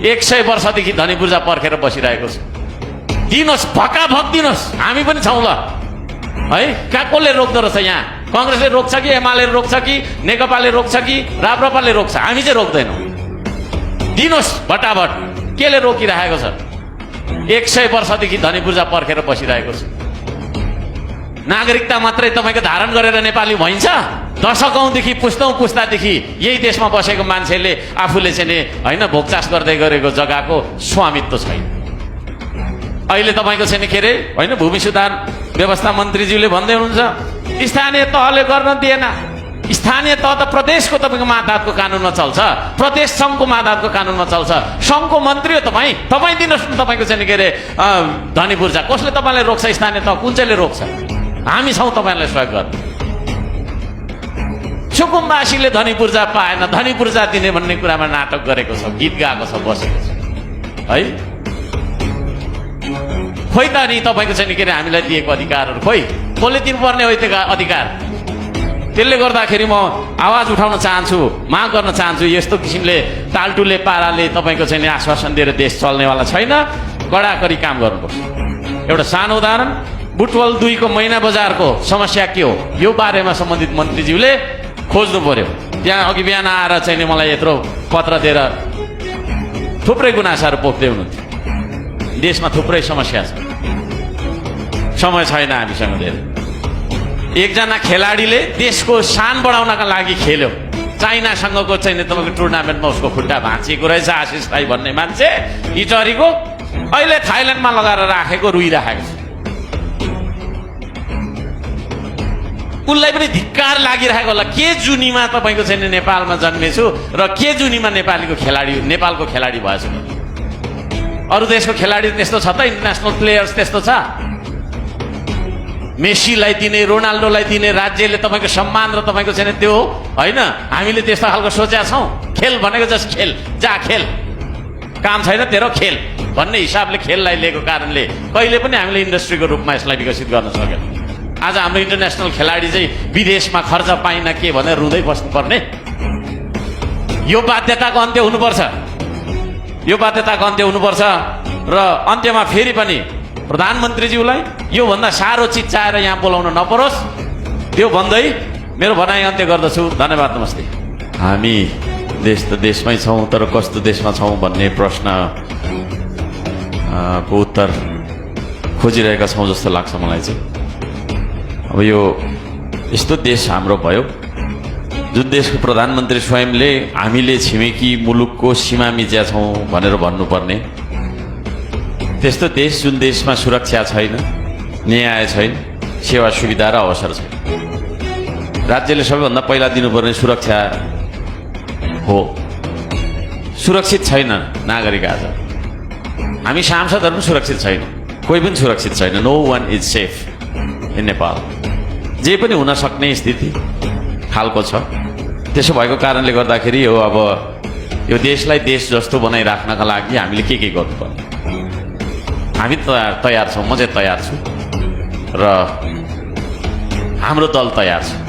100 वर्षदेखि धनी पूर्जा पर्खेर बसिरहेको छ। दिनुहोस्, भक्काभक दिनुहोस्, हामी पनि छौँ ल है। कहाँ कसले रोक्दो रहेछ? यहाँ कङ्ग्रेसले रोक्छ कि एमाले रोक्छ कि नेकपाले रोक्छ कि राप्रपाले रोक्छ? हामी चाहिँ रोक्दैनौँ। दिनुहोस् भटाभट। केले रोकिरहेको छ? 100 वर्षदेखि धनी पूर्जा पर्खेर बसिरहेको छ। नागरिकता मात्रै तपाईँको धारण गरेर नेपाली भइन्छ? दशकौँदेखि पुस्तादेखि यही देशमा बसेको मान्छेले आफूले चाहिँ होइन भोगचास गर्दै गरेको जग्गाको स्वामित्व छैन। अहिले तपाईँको छैन के अरे होइन भूमि सुधार व्यवस्था मन्त्रीज्यूले भन्दै हुनुहुन्छ स्थानीय तहले गर्न दिएन। स्थानीय तह त प्रदेशको तपाईँको मातहतको कानुनमा चल्छ, प्रदेश सङ्घको मातहतको कानुनमा चल्छ। सङ्घको मन्त्री हो तपाईँ, तपाईँ दिनुहोस् न तपाईँको चाहिँ के अरे धनी पूर्जा। कसले तपाईँलाई रोक्छ? स्थानीय तह कुन चाहिँले रोक्छ? हामी छौँ तपाईँलाई सहयोग गर्ने। सुकुम्बासीले धनी पूर्जा पाएन, धनी पूर्जा दिने भन्ने कुरामा नाटक गरेको छ, गीत गाएको छ, बसेको छ है। खोइ त नि तपाईँको चाहिँ के अरे हामीलाई दिएको अधिकारहरू खोइ कसले दिनुपर्ने हो त्यो अधिकार? त्यसले गर्दाखेरि म आवाज उठाउन चाहन्छु, माग गर्न चाहन्छु, यस्तो किसिमले टालटुले पाराले तपाईँको चाहिँ आश्वासन दिएर देश चल्नेवाला छैन। कडाकडी काम गर्नुपर्छ। एउटा सानो उदाहरण, बुटवल 2 को मैना बजारको समस्या के हो यो बारेमा सम्बन्धित मन्त्रीज्यूले खोज्नु पर्यो। त्यहाँ अघि बिहान आएर चाहिँ मलाई यत्रो पत्र दिएर थुप्रै गुनासाहरू पोख्दै हुनुहुन्थ्यो। देशमा थुप्रै समस्या छ, समय छैन हामीसँग धेरै। एकजना खेलाडीले देशको शान बढाउनका लागि खेल्यो। चाइनासँगको चाहिँ तपाईँको टुर्नामेन्टमा उसको खुट्टा भाँचिएको रहेछ आशिष राई भन्ने मान्छे इटरीको। अहिले थाइल्यान्डमा लगाएर राखेको रुइराखेको छ। उसलाई पनि धिक्कार लागिरहेको होला। के जुनीमा तपाईँको चाहिँ नेपालमा जन्मेछु र के जुनीमा नेपालको खेलाडी भएछु? अरू देशको खेलाडी त्यस्तो छ त? इन्टरनेसनल प्लेयर्स त्यस्तो छ? मेसीलाई दिने, रोनाल्डोलाई दिने राज्यले तपाईँको सम्मान र तपाईँको चाहिँ त्यो होइन। हामीले त्यस्तो खालको सोचेका छौँ? खेल भनेको जस्ट खेल, जा खेल, काम छैन तेरो खेल भन्ने हिसाबले खेललाई लिएको कारणले कहिले पनि हामीले इन्डस्ट्रीको रूपमा यसलाई विकसित गर्न सकेन। आज हाम्रो इन्टरनेसनल खेलाडी चाहिँ विदेशमा खर्च पाइन के भनेर रुँदै बस्नुपर्ने? यो बाध्यताको अन्त्य हुनुपर्छ। यो बाध्यताको अन्त्य हुनुपर्छ र अन्त्यमा फेरि पनि प्रधानमन्त्रीज्यूलाई योभन्दा साह्रो चिज चाहेर यहाँ बोलाउन नपरोस्। त्यो भन्दै मेरो भनाइ अन्त्य गर्दछु। धन्यवाद, नमस्ते। हामी देश त देशमै छौँ, तर कस्तो देशमा छौँ भन्ने प्रश्नको उत्तर खोजिरहेका छौँ जस्तो लाग्छ मलाई चाहिँ। अब यो यस्तो देश हाम्रो भयो जुन देशको प्रधानमन्त्री स्वयंले हामीले छिमेकी मुलुकको सीमा मिच्या छौँ भनेर भन्नुपर्ने, त्यस्तो देश जुन देशमा सुरक्षा छैन, न्याय छैन, सेवा सुविधा र अवसर छैन। राज्यले सबैभन्दा पहिला दिनुपर्ने सुरक्षा हो। सुरक्षित छैन नागरिक। आज हामी सांसदहरू पनि सुरक्षित छैन, कोही पनि सुरक्षित छैन। No one is safe in Nepal. जे पनि हुन सक्ने स्थिति खालको छ। त्यसो भएको कारणले गर्दाखेरि हो अब यो देशलाई देश जस्तो बनाइराख्नका लागि हामीले के गर्नुपर्ने? हामी तयार छौँ, म चाहिँ तयार छु र हाम्रो दल तयार छ।